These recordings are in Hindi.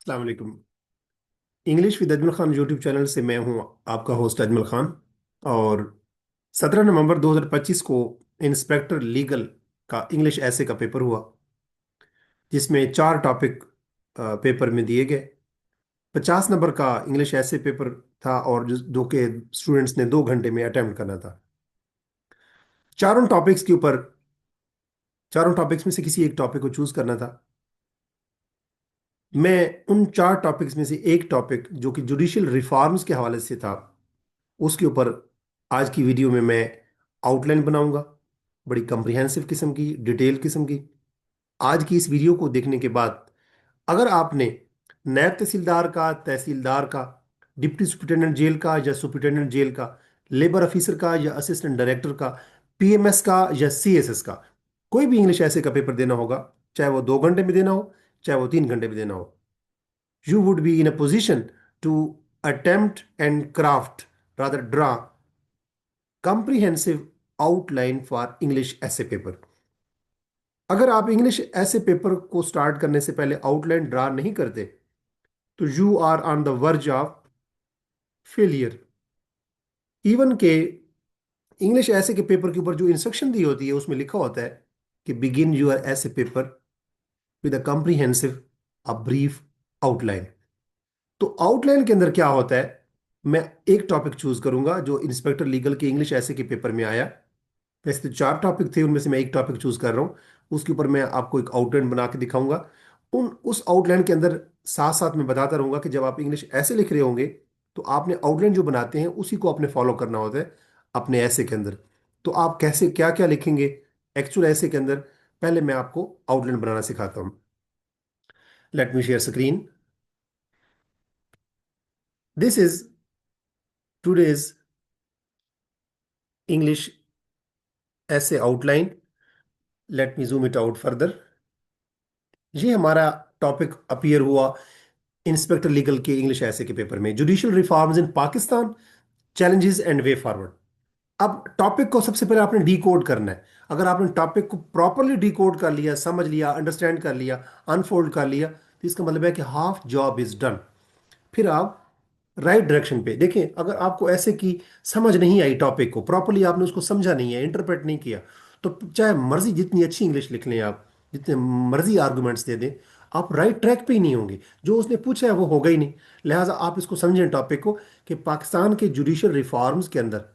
अस्सलाम वालेकुम। English with Ajmal Khan YouTube channel से मैं हूं आपका होस्ट अजमल खान। और 17 नवंबर 2025 को इंस्पेक्टर लीगल का इंग्लिश ऐसे का पेपर हुआ, जिसमें 4 टॉपिक पेपर में दिए गए। 50 नंबर का इंग्लिश ऐसे पेपर था, और जो कि स्टूडेंट्स ने 2 घंटे में अटेम्प्ट करना था। चारों टॉपिक्स के ऊपर चारों टॉपिक्स में से किसी एक टॉपिक को चूज करना था। मैं उन 4 टॉपिक्स में से एक टॉपिक जो कि जुडिशियल रिफॉर्म्स के हवाले से था, उसके ऊपर आज की वीडियो में मैं आउटलाइन बनाऊंगा, बड़ी कम्प्रिहेंसिव किस्म की, डिटेल किस्म की। आज की इस वीडियो को देखने के बाद अगर आपने नायब तहसीलदार का, तहसीलदार का, डिप्टी सुपरिटेंडेंट जेल का या सुपरिटेंडेंट जेल का, लेबर ऑफिसर का या असिस्टेंट डायरेक्टर का, पीएमएस का या सीएसएस का, कोई भी इंग्लिश ऐसे का पेपर देना होगा, चाहे वो 2 घंटे में देना हो, चाहे वो 3 घंटे में देना हो, you would be in a position to attempt and craft, rather draw, comprehensive outline for English essay paper. अगर आप इंग्लिश ऐसे पेपर को स्टार्ट करने से पहले आउटलाइन ड्रा नहीं करते, तो you are on the verge of failure. Even के इंग्लिश ऐसे के पेपर के ऊपर जो इंस्ट्रक्शन दी होती है, उसमें लिखा होता है कि बिगिन यूर ऐसे paper with a comprehensive, a brief outline. तो आउटलाइन के अंदर क्या होता है, मैं एक टॉपिक चूज करूंगा जो इंस्पेक्टर लीगल के इंग्लिश ऐसे के पेपर में आया। वैसे तो 4 टॉपिक थे, उनमें से मैं एक टॉपिक चूज कर रहा हूँ। उसके ऊपर मैं आपको एक आउटलाइन बना के दिखाऊंगा। उस आउटलाइन के अंदर साथ साथ मैं बताता रहूंगा कि जब आप इंग्लिश ऐसे लिख रहे होंगे, तो आपने आउटलाइन जो बनाते हैं उसी को आपने फॉलो करना होता है अपने ऐसे के अंदर। तो आप कैसे क्या क्या लिखेंगे एक्चुअल ऐसे के अंदर, पहले मैं आपको आउटलाइन बनाना सिखाता हूँ। Let me share screen. This is today's English essay outline. Let me zoom it out further. ये हमारा टॉपिक अपीयर हुआ इंस्पेक्टर लीगल के इंग्लिश ऐसे के पेपर में, judicial reforms in Pakistan, challenges and way forward. अब टॉपिक को सबसे पहले आपने डिकोड करना है। अगर आपने टॉपिक को प्रॉपरली डिकोड कर लिया, समझ लिया, अंडरस्टैंड कर लिया, अनफोल्ड कर लिया, तो इसका मतलब है कि हाफ जॉब इज डन। फिर आप राइट डायरेक्शन पे देखें। अगर आपको ऐसे की समझ नहीं आई, टॉपिक को प्रॉपरली आपने उसको समझा नहीं है, इंटरप्रेट नहीं किया, तो चाहे मर्जी जितनी अच्छी इंग्लिश लिख लें आप, जितने मर्जी आर्गुमेंट्स दे दें, आप राइट ट्रैक पे ही नहीं होंगे। जो उसने पूछा है वो होगा ही नहीं। लिहाजा आप इसको समझें टॉपिक को, कि पाकिस्तान के जुडिशियल रिफॉर्म्स के अंदर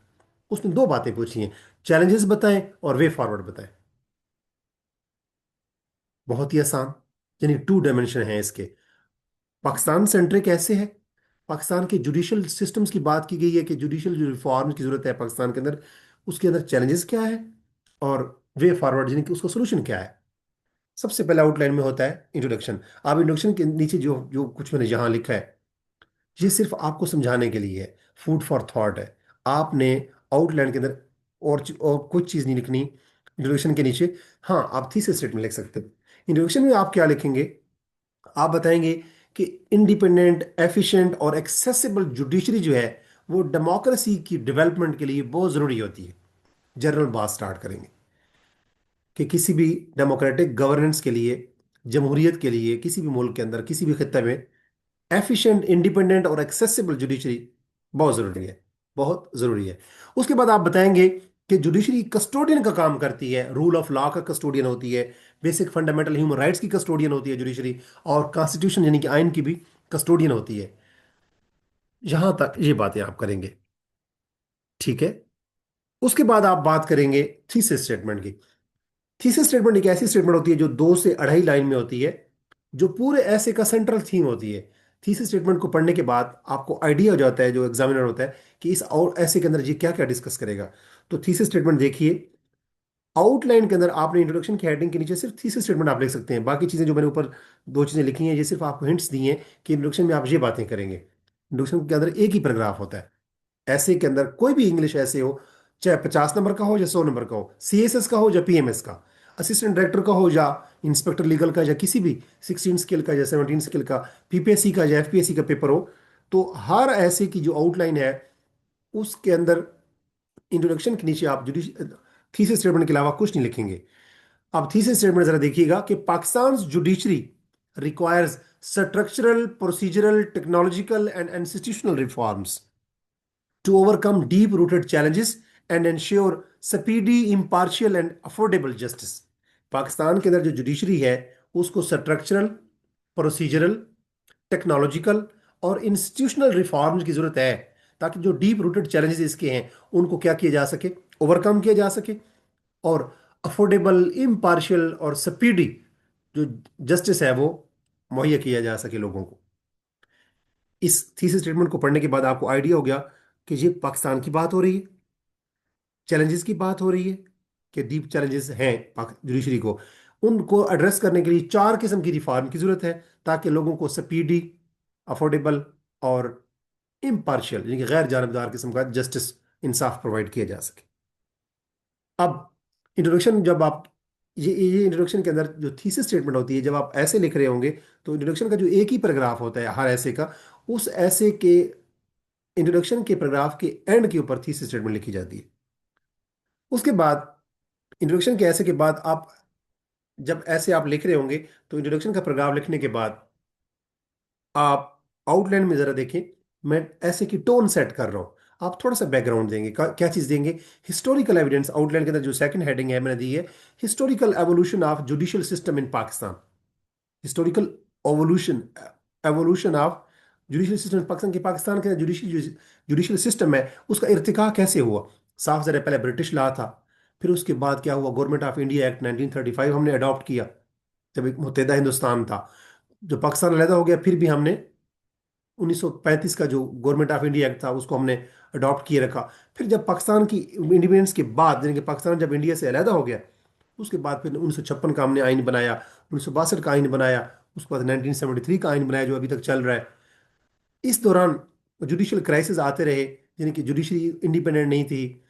उसने 2 बातें पूछी हैं, चैलेंजेस बताएं और वे फॉरवर्ड बताएं। बहुत ही आसान, यानी 2 डायमेंशन है इसके। पाकिस्तान सेंट्रिक ऐसे है, पाकिस्तान के जुडिशियल सिस्टम्स की बात की गई है कि जुडिशियल जो रिफॉर्म की जरूरत है पाकिस्तान के अंदर, उसके अंदर चैलेंजेस क्या है और वे फॉरवर्ड यानी कि उसका सोल्यूशन क्या है। सबसे पहले आउटलाइन में होता है इंट्रोडक्शन। आप इंट्रोडक्शन के नीचे जो जो कुछ मैंने यहाँ लिखा है, ये सिर्फ आपको समझाने के लिए है, फूड फॉर थॉट है। आपने आउटलाइन के अंदर और कुछ चीज़ नहीं लिखनी इंट्रोडक्शन के नीचे। हाँ, आप थीसिस स्टेटमेंट लिख सकते हैं। इंट्रोडक्शन में आप क्या लिखेंगे, आप बताएंगे कि इंडिपेंडेंट, एफिशिएंट और एक्सेसिबल जुडिशरी जो है, वो डेमोक्रेसी की डेवलपमेंट के लिए बहुत ज़रूरी होती है। जनरल बात स्टार्ट करेंगे कि किसी भी डेमोक्रेटिक गवर्नेंस के लिए, जमहूरियत के लिए, किसी भी मुल्क के अंदर, किसी भी खत्ते में एफिशिएंट, इंडिपेंडेंट और एक्सेसिबल जुडिशरी बहुत ज़रूरी है, बहुत ज़रूरी है। उसके बाद आप बताएंगे कि जुडिशरी कस्टोडियन का काम करती है, रूल ऑफ लॉ का कस्टोडियन होती है, बेसिक फंडामेंटल ह्यूमन राइट्स की कस्टोडियन होती है जुडिशरी, और कॉन्स्टिट्यूशन यानी कि आइन की भी कस्टोडियन होती है। यहां तक ये बातें आप करेंगे, ठीक है। उसके बाद आप बात करेंगे थीसिस स्टेटमेंट की। थीसिस स्टेटमेंट एक ऐसी स्टेटमेंट होती है जो 2 से 2.5 लाइन में होती है, जो पूरे ऐसे का सेंट्रल थीम होती है। थीसिस स्टेटमेंट को पढ़ने के बाद आपको आइडिया हो जाता है, जो एग्जामिनर होता है, कि इस और ऐसे के अंदर ये क्या क्या डिस्कस करेगा। तो थीसिस स्टेटमेंट देखिए। आउटलाइन के अंदर आपने इंट्रोडक्शन की हेडिंग के नीचे सिर्फ थीसिस स्टेटमेंट आप लिख सकते हैं। बाकी चीजें जो मैंने ऊपर 2 चीजें लिखी हैं, ये सिर्फ आपको हिंट्स दी हैं कि इंट्रोडक्शन में आप ये बातें करेंगे। इंट्रोडक्शन के अंदर एक ही पैराग्राफ होता है। ऐसे के अंदर कोई भी इंग्लिश ऐसे हो, चाहे 50 नंबर का हो या 100 नंबर का हो, सीएसएस का हो या पीएमएस का, असिस्टेंट डायरेक्टर का हो या इंस्पेक्टर लीगल का, या किसी भी 16 स्केल का या 17 स्केल का, पीपीएससी का या एफपीएससी का पेपर हो, तो हर ऐसे की जो आउटलाइन है, उसके अंदर इंट्रोडक्शन के नीचे आप थीसिस स्टेटमेंट के अलावा कुछ नहीं लिखेंगे। अब थीसिस स्टेटमेंट जरा देखिएगा कि Pakistan judiciary requires structural, procedural, technological, and institutional reforms to overcome deep rooted challenges and ensure speedy, impartial, and affordable justice. Pakistan के अंदर जो जुडिशरी है उसको स्ट्रक्चरल, प्रोसीजरल, टेक्नोलॉजिकल और इंस्टीट्यूशनल रिफॉर्म्स की जरूरत है, ताकि जो डीप रूटेड चैलेंजेस इसके हैं उनको क्या किया जा सके, ओवरकम किया जा सके, और अफोर्डेबल, इम्पार्शियल और स्पीडी जो जस्टिस है वो मुहैया किया जा सके लोगों को। इस थीसिस स्टेटमेंट को पढ़ने के बाद आपको आइडिया हो गया कि ये पाकिस्तान की बात हो रही है, चैलेंजेस की बात हो रही है, कि डीप चैलेंजेस हैं जुडिशरी को, उनको एड्रेस करने के लिए चार किस्म की रिफॉर्म की जरूरत है, ताकि लोगों को स्पीडी, अफोर्डेबल और इम्पार्शियल यानी कि गैर जानबदार किस्म का जस्टिस, इंसाफ प्रोवाइड किया जा सके। अब इंट्रोडक्शन, जब आप ये इंट्रोडक्शन के अंदर जो थीसिस स्टेटमेंट होती है, जब आप ऐसे लिख रहे होंगे तो इंट्रोडक्शन का जो एक ही पैराग्राफ होता है हर ऐसे का, उस ऐसे के इंट्रोडक्शन के पैराग्राफ के एंड के ऊपर थीसिस स्टेटमेंट लिखी जाती है। उसके बाद इंट्रोडक्शन के ऐसे के बाद आप, जब ऐसे आप लिख रहे होंगे तो इंट्रोडक्शन का पैराग्राफ लिखने के बाद आप आउटलाइन में जरा देखें, मैं ऐसे की टोन सेट कर रहा हूं, आप थोड़ा सा बैकग्राउंड देंगे, क्या चीज देंगे, हिस्टोरिकल एविडेंस। आउटलाइन के अंदर जो सेकंड हेडिंग है मैंने दी है, historical evolution of judicial system in Pakistan. Historical evolution, evolution of judicial system in Pakistan, के पाकिस्तान के जुडिशियल जुडिशियल सिस्टम है उसका इर्तिका कैसे हुआ। साफ जरा पहले ब्रिटिश लॉ था, फिर उसके बाद क्या हुआ, गवर्नमेंट ऑफ इंडिया एक्ट 1935 हमने अडॉप्ट किया जब एक मुत्तहिदा हिंदुस्तान था। जब पाकिस्तान अलहदा हो गया फिर भी हमने 1935 का जो गवर्नमेंट ऑफ इंडिया एक्ट था उसको हमने अडॉप्ट किए रखा। फिर जब पाकिस्तान की इंडिपेंडेंस के बाद, यानी कि पाकिस्तान जब इंडिया से अलहदा हो गया, उसके बाद फिर 1956 का हमने आइन बनाया, 1962 का आइन बनाया, उसके बाद 1973 का आइन बनाया जो अभी तक चल रहा है। इस दौरान जुडिशियल क्राइसिस आते रहे, यानी कि जुडिशरी इंडिपेंडेंट नहीं थी,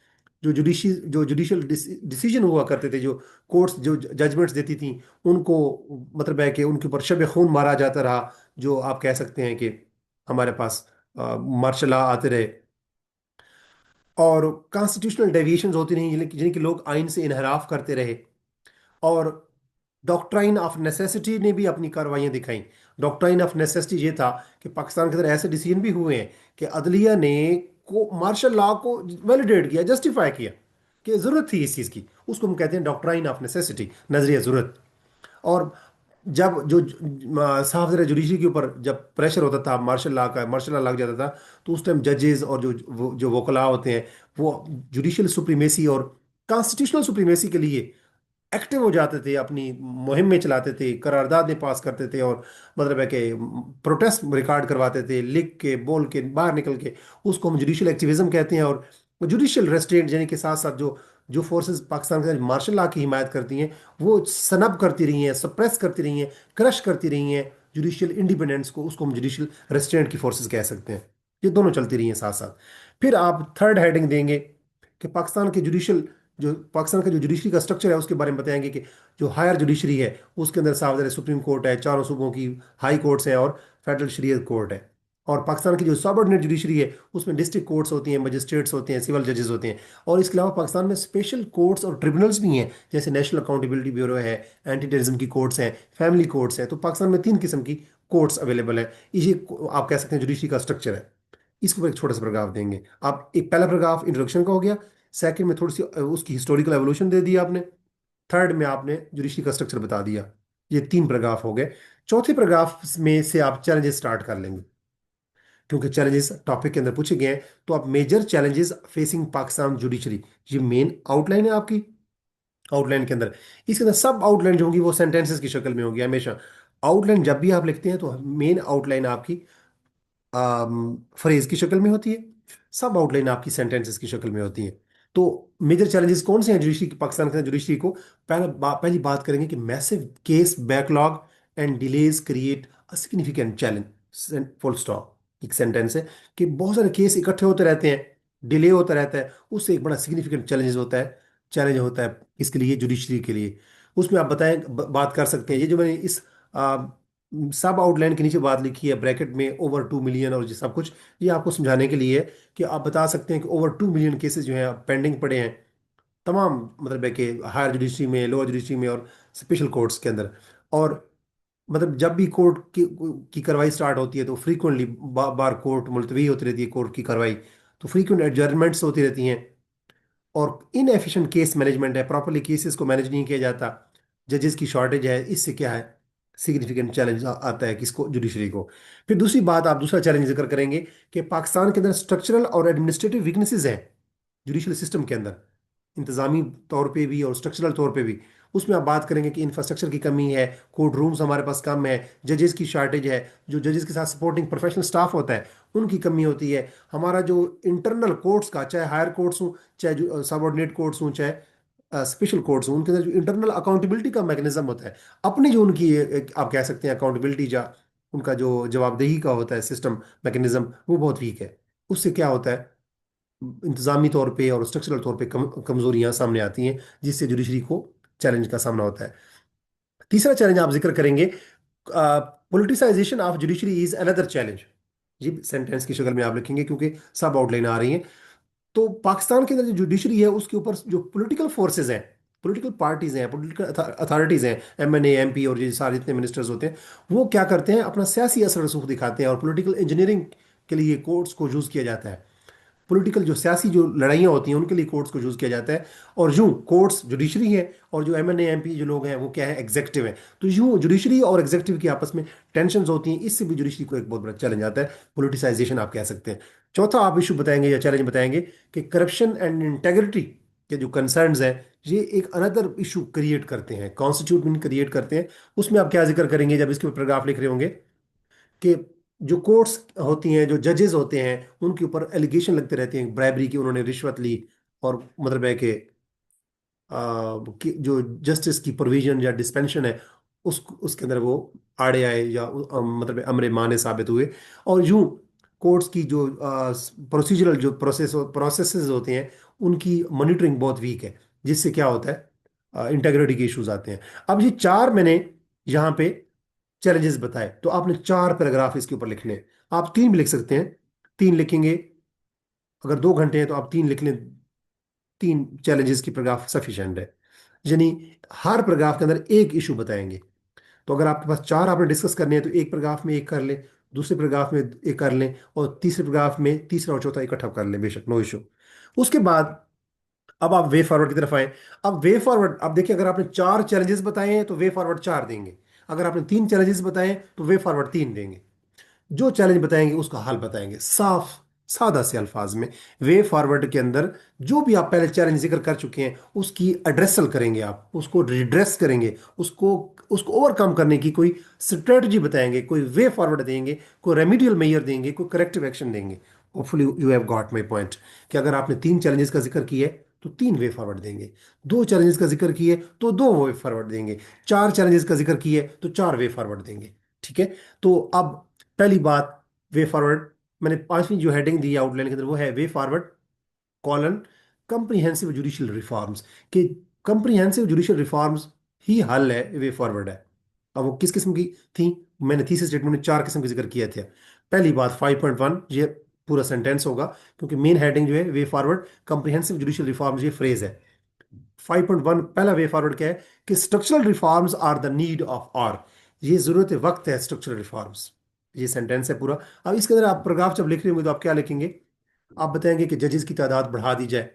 जो जुडिशियल डिसीजन हुआ करते थे, जो कोर्ट्स जो जजमेंट्स देती थी, उनको मतलब है कि उनके ऊपर शब खून मारा जाता रहा। जो आप कह सकते हैं कि हमारे पास मार्शल लॉ आते रहे, और कॉन्स्टिट्यूशनल डेविएशंस होती रही जिनके लोग आइन से इनहराफ करते रहे, और डॉक्ट्राइन ऑफ नेसेसिटी ने भी अपनी कार्रवाइयां दिखाई। डॉक्ट्राइन ऑफ नेसेसिटी ये था कि पाकिस्तान के अंदर ऐसे डिसीजन भी हुए हैं कि अदलिया ने को मार्शल लॉ को वैलिडेट किया, जस्टिफाई किया कि जरूरत थी इस चीज़ की। उसको हम कहते हैं डॉक्ट्राइन ऑफ नेसेसिटी, नजरिया जरूरत। और जब जो साहब जरा जुडिशरी के ऊपर जब प्रेशर होता था, मार्शल लॉ लग जाता था, तो उस टाइम जजेस और जो वकला होते हैं वो जुडिशियल सुप्रीमेसी और कॉन्स्टिट्यूशनल सुप्रीमेसी के लिए एक्टिव हो जाते थे, अपनी मुहिम में चलाते थे, करारदादें पास करते थे, और मतलब है कि प्रोटेस्ट रिकॉर्ड करवाते थे, लिख के बोल के बाहर निकल के। उसको हम जुडिशियल एक्टिविज्म कहते हैं। और जुडिशियल रेस्ट्रेंट यानी के साथ साथ जो जो फोर्सेस पाकिस्तान के मार्शल लॉ की हिमायत करती हैं, वो सनब करती रही हैं, सप्रेस करती रही हैं, क्रश करती रही हैं जुडिशियल इंडिपेंडेंस को, उसको हम जुडिशियल रेस्ट्रेंट की फोर्सेस कह सकते हैं। ये दोनों चलती रही हैं साथ साथ। फिर आप थर्ड हेडिंग देंगे कि पाकिस्तान का जो जुडिशरी का स्ट्रक्चर है उसके बारे में बताएंगे कि जो हायर जुडिशरी है उसके अंदर साफ ज़रा सुप्रीम कोर्ट है, चारों सूबों की हाई कोर्ट्स हैं, और फेडरल शरीयत कोर्ट है। और पाकिस्तान की जो सबऑर्डिनेट जुडिशरी है उसमें डिस्ट्रिक्ट कोर्ट्स होती हैं, मजिस्ट्रेट्स होते हैं, सिविल जजेस होते हैं। और इसके अलावा पाकिस्तान में स्पेशल कोर्ट्स और ट्रिब्यूनल्स भी हैं, जैसे नेशनल अकाउंटेबिलिटी ब्यूरो है, एंटी टेररिज्म की कोर्ट्स हैं, फैमिली कोर्ट्स हैं। तो पाकिस्तान में तीन किस्म की कोर्ट्स अवेलेबल है। ये आप कह सकते हैं जुडिशरी का स्ट्रक्चर है। इसके ऊपर एक छोटा सा पैराग्राफ देंगे आप। एक पहला पैराग्राफ इंट्रोडक्शन का हो गया, सेकंड में थोड़ी सी उसकी हिस्टोरिकल एवोल्यूशन दे दिया आपने, थर्ड में आपने जुडिशरी का स्ट्रक्चर बता दिया। ये तीन पैराग्राफ हो गए। चौथे पैराग्राफ में से आप चैलेंजेस स्टार्ट कर लेंगे, क्योंकि चैलेंजेस टॉपिक के अंदर पूछे गए हैं। तो आप major challenges facing Pakistan judiciary, ये मेन आउटलाइन है आपकी। आउटलाइन के अंदर, इसके अंदर सब आउटलाइन जो होंगी वो सेंटेंसेस की शक्ल में होगी हमेशा। आउटलाइन जब भी आप लिखते हैं तो मेन आउटलाइन आपकी फ्रेज की शक्ल में होती है, सब आउटलाइन आपकी सेंटेंसेस की शक्ल में होती है। तो मेजर चैलेंजेस कौन से हैं जुडिशरी, पाकिस्तान के जुडिशरी को, पहली बात करेंगे कि massive case backlog and delays create a significant challenge, full stop. एक सेंटेंस है कि बहुत सारे केस इकट्ठे होते रहते हैं, डिले होता रहता है, उससे एक बड़ा सिग्निफिकेंट चैलेंज होता है इसके लिए, जुडिशरी के लिए। उसमें आप बताएं, बात कर सकते हैं। ये जो मैंने इस सब आउटलाइन के नीचे बात लिखी है ब्रैकेट में, ओवर 2 मिलियन और ये सब कुछ, ये आपको समझाने के लिए है कि आप बता सकते हैं कि ओवर 2 मिलियन केसेस जो हैं पेंडिंग पड़े हैं तमाम, मतलब है कि हायर जुडिशरी में, लोअर जुडिशरी में और स्पेशल कोर्ट्स के अंदर। और मतलब जब भी कोर्ट की कार्रवाई स्टार्ट होती है तो फ्रीक्वेंटली बार कोर्ट मुलतवी होती रहती है, कोर्ट की कार्रवाई, तो फ्रीक्वेंट एडजर्नमेंट्स होती रहती हैं। और इनएफिशिएंट केस मैनेजमेंट है, प्रॉपरली केसेस को मैनेज नहीं किया जाता, जजेस की शॉर्टेज है, इससे क्या है, सिग्निफिकेंट चैलेंज आता है किसको, जुडिशरी को। फिर दूसरी बात, आप दूसरा चैलेंज जिक्र करेंगे कि पाकिस्तान के अंदर स्ट्रक्चरल और एडमिनिस्ट्रेटिव वीकनेसेस हैं जुडिशल सिस्टम के अंदर, इंतजामी तौर पे भी और स्ट्रक्चरल तौर पे भी। उसमें आप बात करेंगे कि इंफ्रास्ट्रक्चर की कमी है, कोर्ट रूम्स हमारे पास कम है, जजेस की शॉर्टेज है, जो जजेस के साथ सपोर्टिंग प्रोफेशनल स्टाफ होता है उनकी कमी होती है, हमारा जो इंटरनल कोर्ट्स का, चाहे हायर कोर्ट्स हो, चाहे जो सबऑर्डिनेट कोर्ट्स हों, चाहे स्पेशल कोर्ट्स हों, उनके अंदर जो इंटरनल अकाउंटेबिलिटी का मैकेनिज्म होता है, अपनी जो उनकी आप कह सकते हैं अकाउंटेबिलिटी, या उनका जो जवाबदेही का होता है सिस्टम मैकेनिज्म, वो बहुत वीक है। उससे क्या होता है, इंतजामी तौर पे और स्ट्रक्चरल तौर पे कमजोरियां सामने आती हैं, जिससे जुडिशरी को चैलेंज का सामना होता है। तीसरा चैलेंज आप जिक्र करेंगे, politicization of judiciary is another challenge. जी सेंटेंस की शक्ल में आप लिखेंगे क्योंकि सब आउटलाइन आ रही हैं। तो पाकिस्तान के अंदर जो जुडिशरी है उसके ऊपर जो पॉलिटिकल फोर्सेस हैं, पॉलिटिकल पार्टीज हैं, पॉलिटिकल अथॉरिटीज हैं, एमएनए एमपी और ये सारे जितने मिनिस्टर्स होते हैं, वो क्या करते हैं, अपना सियासी असर रसूख दिखाते हैं और पॉलिटिकल इंजीनियरिंग के लिए कोर्ट्स को यूज किया जाता है। पॉलिटिकल जो सियासी जो लड़ाइयाँ होती हैं उनके लिए कोर्ट्स को यूज़ किया जाता है। और यूं कोर्ट्स जुडिशरी है, और जो एमएनए एमपी जो लोग हैं वो क्या है, एग्जेक्टिव है। तो यूं जुडिशरी और एग्जेक्टिव की आपस में टेंशन्स होती हैं, इससे भी जुडिशरी को एक बहुत बड़ा चैलेंज आता है, पोलिटिसाइजेशन आप कह सकते हैं। चौथा आप इशू बताएंगे या चैलेंज बताएंगे कि करप्शन एंड इंटेग्रिटी के जो कंसर्न्स हैं, ये एक अनदर इशू क्रिएट करते हैं, कॉन्स्टिट्यूट क्रिएट करते हैं। उसमें आप क्या जिक्र करेंगे जब इसके ऊपर पैराग्राफ लिख रहे होंगे, कि जो कोर्ट्स होती हैं, जो जजेस होते हैं, उनके ऊपर एलिगेशन लगते रहते हैं ब्राइबरी की, उन्होंने रिश्वत ली, और मतलब है कि जो जस्टिस की प्रोविजन या डिस्पेंशन है उसके अंदर वो आड़े आए, या मतलब अमरे माने साबित हुए। और यूं कोर्ट्स की जो प्रोसीजरल जो प्रोसेसेस होते हैं, उनकी मॉनिटरिंग बहुत वीक है, जिससे क्या होता है, इंटेग्रिटी के इश्यूज आते हैं। अब ये चार मैंने यहाँ पे चैलेंजेस बताए, तो आपने चार पैराग्राफ इसके ऊपर लिखने हैं। आप तीन भी लिख सकते हैं, तीन लिखेंगे, अगर 2 घंटे हैं तो आप तीन लिख लें, तीन चैलेंजेस की पैराग्राफ सफिशिएंट है। यानी हर पैराग्राफ के अंदर एक इशू बताएंगे। तो अगर आपके पास चार आपने डिस्कस करने हैं तो एक पैराग्राफ में एक कर लें, दूसरे पैराग्राफ में एक कर लें, और तीसरे पैराग्राफ में तीसरा और चौथा इकट्ठा कर लें, बेशक नो इशू। उसके बाद अब आप वे फॉरवर्ड की तरफ आए। अब वे फॉरवर्ड, अब देखिए, अगर आपने चार चैलेंजेस बताए हैं तो वे फॉरवर्ड चार देंगे, अगर आपने तीन चैलेंजेस बताए हैं तो वे फॉरवर्ड तीन देंगे। जो चैलेंज बताएंगे उसका हल बताएंगे, साफ सादा से अल्फाज में। वे फॉरवर्ड के अंदर जो भी आप पहले चैलेंज जिक्र कर चुके हैं उसकी एड्रेसल करेंगे, आप उसको रिड्रेस करेंगे, उसको उसको ओवरकम करने की कोई स्ट्रेटजी बताएंगे, कोई वे फॉरवर्ड देंगे, कोई रेमिडियल मेजर देंगे, कोई करेक्टिव एक्शन देंगे। Hopefully you have got my point, कि अगर आपने तीन चैलेंजेस का जिक्र किया है तो तीन वे फॉरवर्ड देंगे, दो चैलेंजेस का जिक्र किए तो दो वे फॉरवर्ड देंगे, चार चैलेंजेस का जिक्र किए तो चार वे फॉरवर्ड देंगे। ठीक है। तो अब पहली बात, वे फॉरवर्ड, मैंने पांचवी जो हेडिंग दी आउटलाइन के अंदर वो है way forward colon comprehensive judicial reforms, कि कंप्रीहेंसिव जुडिशियल रिफॉर्म्स ही हल है, वे फॉरवर्ड है। अब वो किस किस्म की थी, मैंने तीसरे स्टेटमेंट में चार किस्म के जिक्र किए थे। पहली बात 5.1, ये पूरा सेंटेंस होगा क्योंकि मेन हेडिंग जो है way forward comprehensive judicial reforms, ये फ्रेज है। 5.1 पहला वे फॉरवर्ड क्या है, कि structural reforms are the need of hour, ये जरूरत वक्त है स्ट्रक्चरल रिफॉर्म्स। ये सेंटेंस है पूरा। अब इसके अंदर आप पैराग्राफ जब लिख रहे होंगे तो आप क्या लिखेंगे, आप बताएंगे कि जजेस की तादाद बढ़ा दी जाए,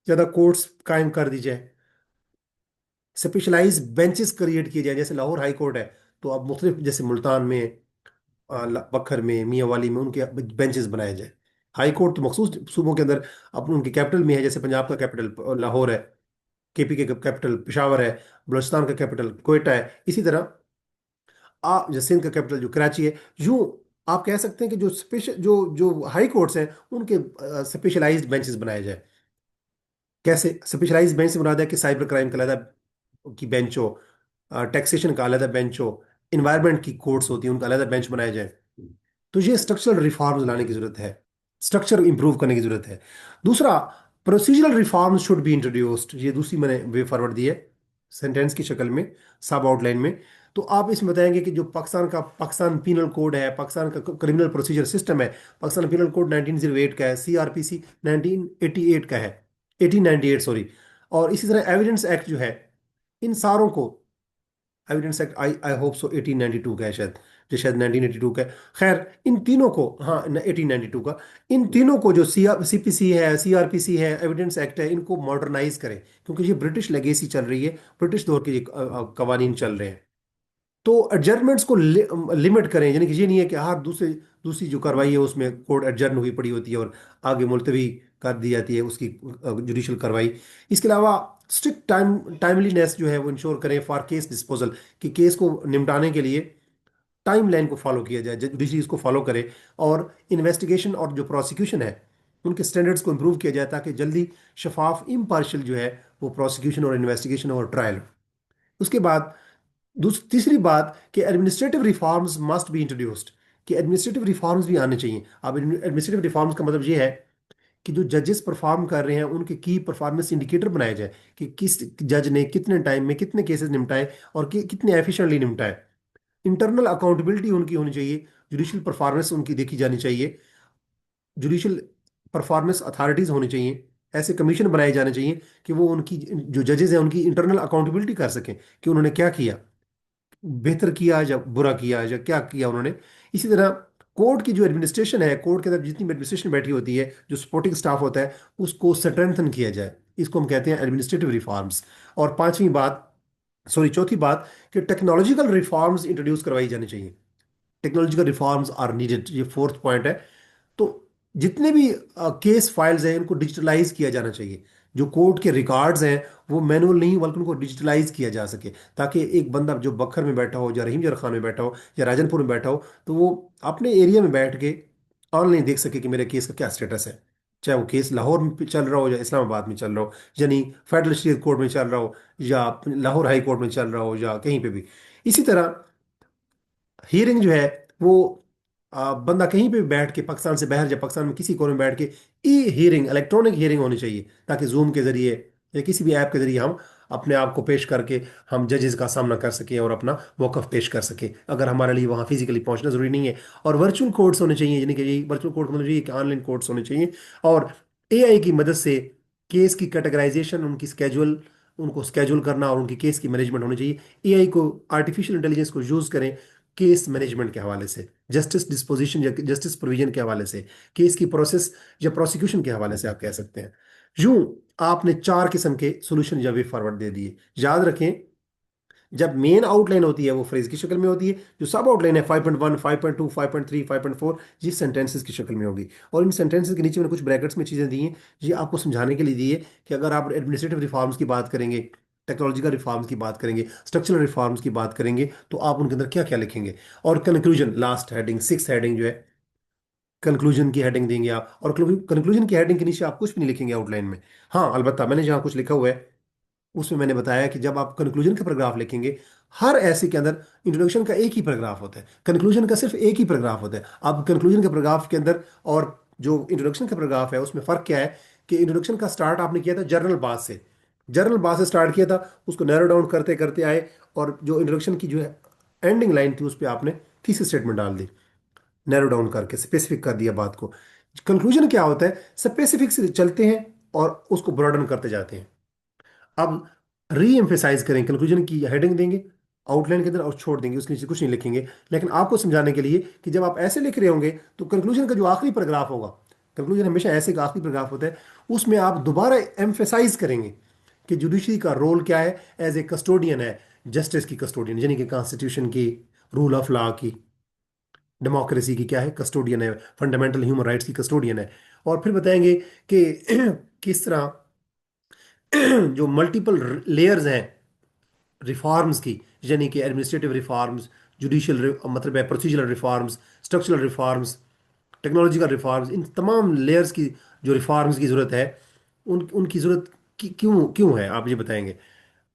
ज्यादा कोर्ट्स कायम कर दी जाए, स्पेशलाइज बेंचेस क्रिएट किए जाए, जैसे लाहौर हाई कोर्ट है तो अब मुख्तलिफ, जैसे मुल्तान में, बखर में, मियाँवाली में, उनके बेंचेस बनाए जाए। हाई कोर्ट तो मखसूस सूबों के अंदर अपने उनके कैपिटल में है, जैसे पंजाब का कैपिटल लाहौर है, केपी के कैपिटल पेशावर है, बलूचिस्तान का कैपिटल कोयटा है, इसी तरह जो सिंध का कैपिटल जो कराची है। यूं आप कह सकते हैं कि जो स्पेशल जो जो हाई कोर्ट्स हैं उनके स्पेशलाइज्ड बेंचेस बनाए जाए। कैसे स्पेशलाइज्ड बेंच बना दिया, कि साइबर क्राइम का अलग की बेंच हो, टैक्सेशन का अलग बेंच हो, इन्वायरमेंट की कोर्ट्स होती हैं उनका अलग बेंच बनाया जाए। तो ये स्ट्रक्चरल रिफॉर्म्स लाने की जरूरत है, स्ट्रक्चर इंप्रूव करने की जरूरत है। दूसरा, procedural reforms should be introduced, ये दूसरी मैंने वे फॉरवर्ड दी है सेंटेंस की शक्ल में, सब आउटलाइन में। तो आप इसमें बताएंगे कि जो पाकिस्तान पीनल कोड है, पाकिस्तान का क्रिमिनल प्रोसीजर सिस्टम है, पाकिस्तान पीनल कोड 1908 का है, सीआरपीसी 1988 का है, 1898 सॉरी, और इसी तरह एविडेंस एक्ट जो है, इन सारों को evidence act I I hope so 1892 का है शायद, जो शायद 1982 का है। खैर इन तीनों को, हाँ 1892 का, इन तीनों को जो सीपीसी है, सीआरपीसी है, एविडेंस एक्ट है, इनको मॉडर्नाइज करें, क्योंकि ये ब्रिटिश लेगेसी चल रही है, ब्रिटिश दौर के ये कवानीन चल रहे हैं। तो एडजर्नमेंट्स को लिमिट करें, यानी कि ये नहीं है कि हर दूसरे दूसरी जो कार्रवाई है उसमें कोर्ट एडजर्न हुई पड़ी होती है और आगे मुलतवी कर दी जाती है उसकी जुडिशल कार्रवाई। इसके अलावा स्ट्रिक्ट टाइमलीनेस जो है वो इंश्योर करें फॉर केस डिस्पोजल, कि केस को निपटाने के लिए टाइम लाइन को फॉलो किया जाए, जुडिशरी इसको फॉलो करे, और इन्वेस्टिगेशन और जो प्रोसिक्यूशन है उनके स्टैंडर्ड्स को इम्प्रूव किया जाए, ताकि जल्दी शफाफ इम्पार्शियल जो है वो प्रोसिक्यूशन और इन्वेस्टिगेशन और ट्रायल। उसके बाद तीसरी बात कि administrative reforms must be introduced, कि एडमिनिस्ट्रेटिव रिफॉर्म्स भी आने चाहिए। अब एडमिनिस्ट्रेटिव रिफॉर्म्स का मतलब ये है कि जो जजेस परफॉर्म कर रहे हैं उनके की परफॉर्मेंस इंडिकेटर बनाया जाए, कि किस जज ने कितने टाइम में कितने केसेस निपटाए और कितने एफिशिएंटली निपटाए। इंटरनल अकाउंटेबिलिटी उनकी होनी चाहिए, जुडिशियल परफॉर्मेंस उनकी देखी जानी चाहिए, जुडिशियल परफॉर्मेंस अथॉरिटीज होनी चाहिए, ऐसे कमीशन बनाए जाने चाहिए कि वो उनकी जो जजेस हैं उनकी इंटरनल अकाउंटेबिलिटी कर सकें कि उन्होंने क्या किया, बेहतर किया या बुरा किया या क्या किया उन्होंने। इसी तरह कोर्ट की जो एडमिनिस्ट्रेशन है, कोर्ट के अंदर जितनी भी एडमिनिस्ट्रेशन बैठी होती है, जो सपोर्टिंग स्टाफ होता है, उसको स्ट्रेंथन किया जाए, इसको हम कहते हैं एडमिनिस्ट्रेटिव रिफॉर्म्स। और पांचवी बात, सॉरी चौथी बात, कि टेक्नोलॉजिकल रिफॉर्म्स इंट्रोड्यूस करवाई जानी चाहिए। टेक्नोलॉजिकल रिफॉर्म्स आर नीडेड, ये फोर्थ पॉइंट है। तो जितने भी केस फाइल्स हैं इनको डिजिटलाइज किया जाना चाहिए। जो कोर्ट के रिकॉर्ड्स हैं वो मैनुअल नहीं बल्कि उनको डिजिटलाइज किया जा सके, ताकि एक बंदा जो बखर में बैठा हो या रहीम जर खान में बैठा हो या राजनपुर में बैठा हो, तो वो अपने एरिया में बैठ के ऑनलाइन देख सके कि मेरे केस का क्या स्टेटस है, चाहे वो केस लाहौर में चल रहा हो या इस्लामाबाद में चल रहा हो, यानी फेडरल स्टेट कोर्ट में चल रहा हो या लाहौर हाई कोर्ट में चल रहा हो या कहीं पे भी। इसी तरह हियरिंग जो है वो बंदा कहीं पे भी बैठ के, पाकिस्तान से बाहर या पाकिस्तान में किसी कोने में बैठ के ई हियरिंग, इलेक्ट्रॉनिक हियरिंग होनी चाहिए, ताकि जूम के जरिए या किसी भी ऐप के जरिए हम अपने आप को पेश करके हम जजेस का सामना कर सकें और अपना मौकफ पेश कर सकें, अगर हमारे लिए वहाँ फिजिकली पहुंचना जरूरी नहीं है। और वर्चुअल कोर्ट्स होने चाहिए, यानी कि ये वर्चुअल कोर्ट मतलब ये कि ऑनलाइन कोर्ट्स होने चाहिए। और एआई की मदद से केस की कैटेगराइजेशन, उनकी स्केजुअल, उनको स्केजुअल करना और उनकी केस की मैनेजमेंट होनी चाहिए। एआई को, आर्टिफिशियल इंटेलिजेंस को यूज करें केस मैनेजमेंट के हवाले से, जस्टिस डिस्पोजिशन या जस्टिस प्रोविजन के हवाले से, केस की प्रोसेस या प्रोसिक्यूशन के हवाले से आप कह सकते हैं। यूं आपने चार किस्म के सोल्यूशन या वे फॉरवर्ड दे दिए। याद रखें, जब मेन आउटलाइन होती है वो फ्रेज की शक्ल में होती है, जो सब आउटलाइन है 5.1, 5.2, 5.3, 5.4, ये सेंटेंसेस की शक्ल में होगी। और इन सेंटेंसेस के नीचे मैंने कुछ ब्रैकेट्स में चीज़ें दी हैं, ये आपको समझाने के लिए दी है कि अगर आप एडमिनिस्ट्रेटिव रिफॉर्म्स की बात करेंगे, टेक्नोलॉजिकल रिफॉर्म्स की बात करेंगे, स्ट्रक्चरल रिफॉर्म्स की बात करेंगे, तो आप उनके अंदर क्या क्या लिखेंगे। और conclusion, last heading, six heading जो है, कंक्लूजन की हेडिंग देंगे आप, और कंक्लूजन की हेडिंग के नीचे आप कुछ भी नहीं लिखेंगे आउटलाइन में। हाँ अलबत्ता मैंने जहाँ कुछ लिखा हुआ है उसमें मैंने बताया कि जब आप कंक्लूजन का पैराग्राफ लिखेंगे, हर ऐसे के अंदर इंट्रोडक्शन का एक ही पैराग्राफ होता है, कंक्लूजन का सिर्फ एक ही पैराग्राफ होता है। अब कंक्लूजन के पैराग्राफ के अंदर और जो इंट्रोडक्शन का पैराग्राफ है उसमें फर्क क्या है, कि इंट्रोडक्शन का स्टार्ट आपने किया था जनरल बात से, जनरल बात से स्टार्ट किया था, उसको नैरो डाउन करते करते आए, और जो इंट्रोडक्शन की जो है एंडिंग लाइन थी उस पर आपने थीसिस स्टेटमेंट डाल दी, नैरो डाउन करके स्पेसिफिक कर दिया बात को। कंक्लूजन क्या होता है, स्पेसिफिक से चलते हैं और उसको ब्रॉडन करते जाते हैं। अब री एम्फेसाइज करें, कंक्लूजन की हेडिंग देंगे आउटलाइन के अंदर और छोड़ देंगे, उसके नीचे कुछ नहीं लिखेंगे। लेकिन आपको समझाने के लिए कि जब आप ऐसे लिख रहे होंगे तो कंक्लूजन का जो आखिरी पैराग्राफ होगा, कंक्लूजन हमेशा ऐसे का आखिरी पैराग्राफ होता है, उसमें आप दोबारा एम्फेसाइज करेंगे कि जुडिशरी का रोल क्या है, एज ए कस्टोडियन है, जस्टिस की कस्टोडियन, यानी कि कॉन्स्टिट्यूशन की, रूल ऑफ लॉ की, डेमोक्रेसी की क्या है, कस्टोडियन है, फंडामेंटल ह्यूमन राइट्स की कस्टोडियन है। और फिर बताएंगे कि किस तरह जो मल्टीपल लेयर्स हैं रिफॉर्म्स की, यानी कि एडमिनिस्ट्रेटिव रिफॉर्म्स, जुडिशियल मतलब है procedural reforms, structural reforms, technological reforms, इन तमाम लेयर्स की जो रिफॉर्म्स की ज़रूरत है, उनकी ज़रूरत क्यों क्यों है, आप ये बताएंगे।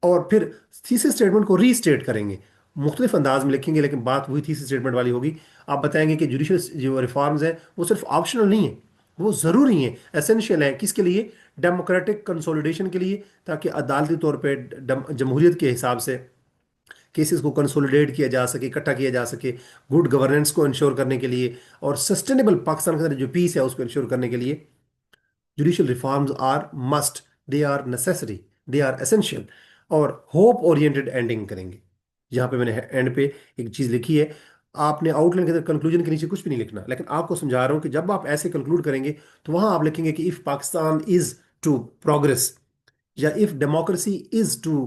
और फिर थीसिस स्टेटमेंट को रीस्टेट करेंगे, मुख्तलिफ अंदाज में लिखेंगे लेकिन बात वही थीसिस स्टेटमेंट वाली होगी। आप बताएंगे कि जुडिशियल जो रिफॉर्म्स हैं वो सिर्फ ऑप्शनल नहीं है, वो ज़रूरी हैं, एसेंशियल है, किसके लिए, डेमोक्रेटिक कंसोलिडेशन के लिए, ताकि अदालती तौर पे जमहूरियत के हिसाब से केसेस को कंसोलिडेट किया जा सके, इकट्ठा किया जा सके, गुड गवर्नेंस को इंश्योर करने के लिए, और सस्टेनेबल पाकिस्तान के अंदर जो पीस है उसको इंश्योर करने के लिए judicial reforms are must, they are necessary, they are essential. और होप ओरिएंटेड एंडिंग करेंगे, यहाँ पे मैंने एंड पे एक चीज लिखी है। आपने आउटलाइन के अंदर कंक्लूजन के नीचे कुछ भी नहीं लिखना, लेकिन आपको समझा रहा हूँ कि जब आप ऐसे कंक्लूड करेंगे तो वहां आप लिखेंगे कि if Pakistan is to progress, या if democracy is to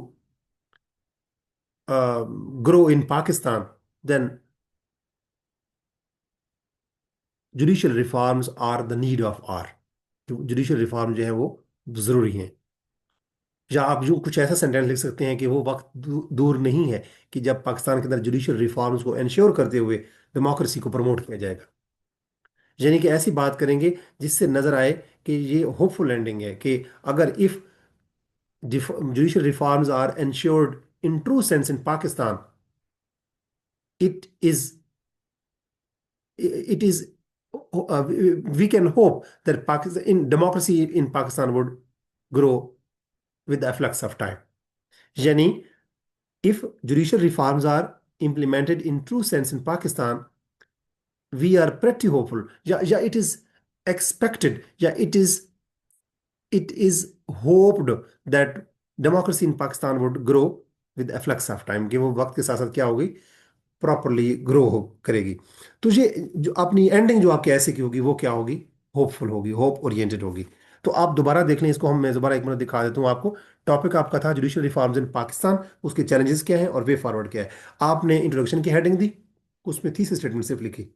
grow in Pakistan, then judicial reforms are the need of hour. Judicial reform जो है वो जरूरी हैं। या आप यूं कुछ ऐसा सेंटेंस लिख सकते हैं कि वो वक्त दूर नहीं है कि जब पाकिस्तान के अंदर जुडिशियल रिफॉर्म्स को इंश्योर करते हुए डेमोक्रेसी को प्रमोट किया जाएगा। यानी कि ऐसी बात करेंगे जिससे नजर आए कि ये होपफुल एंडिंग है, कि अगर if judicial reforms are ensured in true sense in Pakistan, it is it is we can hope that Pakistan in democracy in Pakistan would grow with the efflux of time. Yani, if judicial reforms are implemented in true sense in Pakistan, we are pretty hopeful. Yeah, yeah, it is expected. Yeah, it is hoped that democracy in Pakistan would grow with the efflux of time. कि वो वक्त के साथ साथ क्या होगी, प्रॉपरली ग्रो हो करेगी। तो ये जो अपनी एंडिंग जो आपके ऐसे की होगी वो क्या होगी, होपफुल होगी, होप ओरिएंटेड होगी। तो आप दोबारा देख लें इसको, हम मैं दोबारा एक मिनट दिखा देता हूँ आपको। टॉपिक आपका था जुडिशियल रिफॉर्म्स इन पाकिस्तान, उसके चैलेंजेस क्या हैं और वे फॉरवर्ड क्या है। आपने इंट्रोडक्शन की हेडिंग दी, उसमें थीसिस स्टेटमेंट सिर्फ लिखी।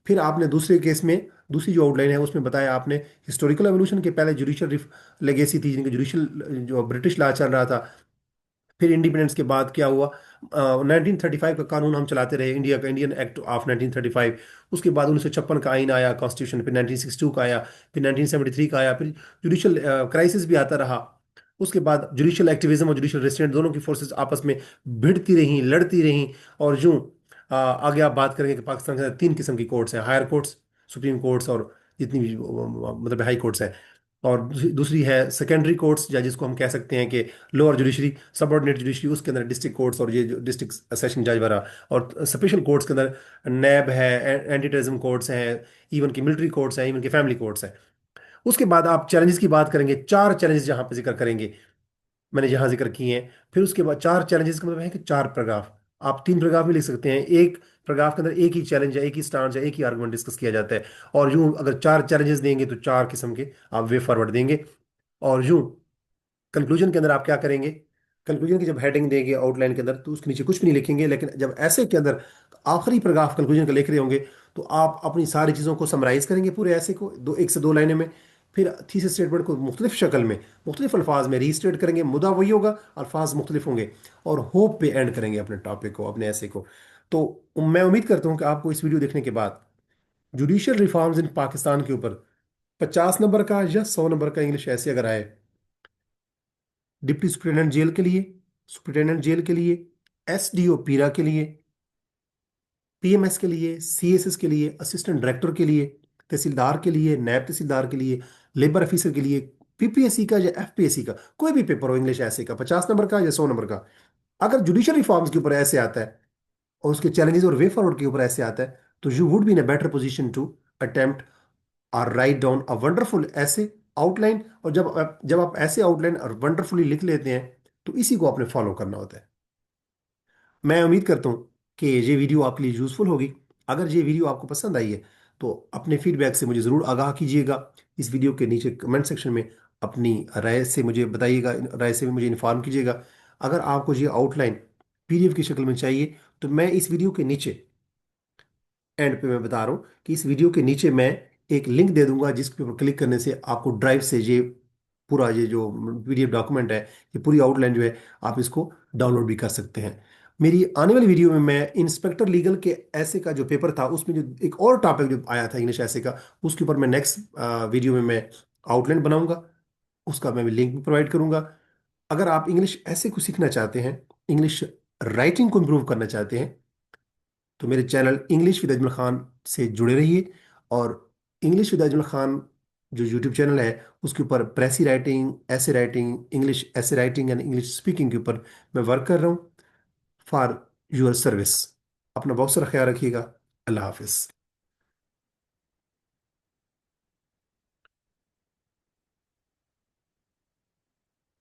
फिर आपने दूसरे केस में दूसरी जो आउटलाइन है उसमें बताया आपने हिस्टोरिकल एवोल्यूशन के पहले जुडिशियल लेगेसी थी, जिनके जुडिशियल जो ब्रिटिश लॉ चल रहा था। फिर इंडिपेंडेंस के बाद क्या हुआ, 1935 का कानून हम चलाते रहे, इंडिया का इंडियन एक्ट ऑफ 1935। उसके बाद 1956 का आइन आया कॉन्स्टिट्यूशन, फिर 1962 का आया, फिर 1973 का आया, फिर जुडिशियल क्राइसिस भी आता रहा। उसके बाद जुडिशियल एक्टिविज्म और जुडिशियल रेस्ट्रेंट दोनों की फोर्सेस आपस में भिड़ती रहीं, लड़ती रहीं। और यूं आगे आप बात करेंगे कि पाकिस्तान के अंदर तीन किस्म की कोर्ट्स हैं, हायर कोर्ट्स, सुप्रीम कोर्ट्स, और जितनी भी मतलब हाई कोर्ट्स हैं। और दूसरी है सेकेंडरी कोर्ट्स, या जिसको हम कह सकते हैं कि लोअर जुडिशरी, सबऑर्डिनेट जुडिशरी, उसके अंदर डिस्ट्रिक्ट कोर्ट्स और ये जो डिस्ट्रिक्ट सेशन जज वगैरह। और स्पेशल कोर्ट्स के अंदर नैब है, एंटी टेररिज्म कोर्ट्स हैं, इवन की मिलिट्री कोर्ट्स हैं, इवन की फैमिली कोर्ट्स हैं। उसके बाद आप चैलेंजेस की बात करेंगे, चार चैलेंजेस जहां पे जिक्र करेंगे, मैंने जहां जिक्र किए हैं। फिर उसके बाद चार चैलेंजेस का मतलब है कि चार पैराग्राफ, आप तीन पैराग्राफ भी लिख सकते हैं। एक पैराग्राफ के अंदर एक ही चैलेंज है, एक ही स्टांस है, एक ही आर्गुमेंट डिस्कस किया जाता है। और यूं अगर चार चैलेंजेस देंगे तो चार किस्म के आप वे फॉरवर्ड देंगे। और यूं कंक्लूजन के अंदर आप क्या करेंगे, कंक्लूजन की जब हेडिंग देंगे आउटलाइन के अंदर तो उसके नीचे कुछ भी नहीं लिखेंगे, लेकिन जब ऐसे के अंदर आखिरी पैराग्राफ कंक्लूजन का लिख रहे होंगे तो आप अपनी सारी चीज़ों को समराइज करेंगे पूरे ऐसे को, दो एक से दो लाइनें में। फिर थीसिस स्टेटमेंट को मुख्तलिफ शक्ल में, मुख्तलिफ अल्फाज में रीस्टेट करेंगे, मुद्दा वही होगा, अल्फाज मुख्तलिफ होंगे, और होप पे एंड करेंगे अपने टॉपिक को, अपने ऐसे को। तो मैं उम्मीद करता हूँ कि आपको इस वीडियो देखने के बाद जुडिशियल रिफॉर्म्स इन पाकिस्तान के ऊपर 50 नंबर का या 100 नंबर का इंग्लिश ऐसे अगर आए, डिप्टी सुप्रिटेंडेंट जेल के लिए, सुप्रिटेंडेंट जेल के लिए, एसडीओ पीरा के लिए, पीएमएस के लिए, सीएसएस के लिए, असिस्टेंट डायरेक्टर के लिए, तहसीलदार के लिए, नायब तहसीलदार के लिए, लेबर ऑफिसर के लिए, पीपीएससी का या एफपीएससी का कोई भी पेपर हो इंग्लिश ऐसे का, 50 नंबर का या 100 नंबर का, अगर जुडिशियल रिफॉर्म्स के ऊपर ऐसे आता है और उसके चैलेंजेस और वे फॉरवर्ड के ऊपर ऐसे आता है, तो you would be in a better position to attempt और write down a wonderful essay outline. और जब आप ऐसे आउटलाइन और वंडरफुली लिख लेते हैं तो इसी को आपने फॉलो करना होता है। मैं उम्मीद करता हूँ कि ये वीडियो आपके लिए यूज़फुल होगी। अगर ये वीडियो आपको पसंद आई है तो अपने फीडबैक से मुझे ज़रूर आगाह कीजिएगा। इस वीडियो के नीचे कमेंट सेक्शन में अपनी राय से मुझे बताइएगा, राय से भी मुझे इन्फॉर्म कीजिएगा। अगर आपको ये आउटलाइन पीडीएफ की शक्ल में चाहिए तो मैं इस वीडियो के नीचे एंड पे मैं बता रहा हूँ कि इस वीडियो के नीचे मैं एक लिंक दे दूंगा, जिसके ऊपर क्लिक करने से आपको ड्राइव से ये पूरा ये जो पीडीएफ डॉक्यूमेंट है, ये पूरी आउटलाइन जो है, आप इसको डाउनलोड भी कर सकते हैं। मेरी आने वाली वीडियो में मैं इंस्पेक्टर लीगल के ऐसे का जो पेपर था उसमें जो एक और टॉपिक जो आया था इंग्लिश ऐसे का, उसके ऊपर मैं नेक्स्ट वीडियो में मैं आउटलाइन बनाऊंगा, उसका मैं लिंक भी प्रोवाइड करूंगा। अगर आप इंग्लिश ऐसे को सीखना चाहते हैं, इंग्लिश राइटिंग को इम्प्रूव करना चाहते हैं, तो मेरे channel English with Ajmal Khan से जुड़े रहिए। और इंग्लिश विद अजमल खान जो यूट्यूब चैनल है उसके ऊपर प्रेसी राइटिंग, ऐसे राइटिंग, इंग्लिश ऐसे राइटिंग एंड इंग्लिश स्पीकिंग के ऊपर मैं वर्क कर रहा हूँ फॉर योर सर्विस। अपना बहुत सारा ख्याल रखिएगा। अल्लाह हाफिज़।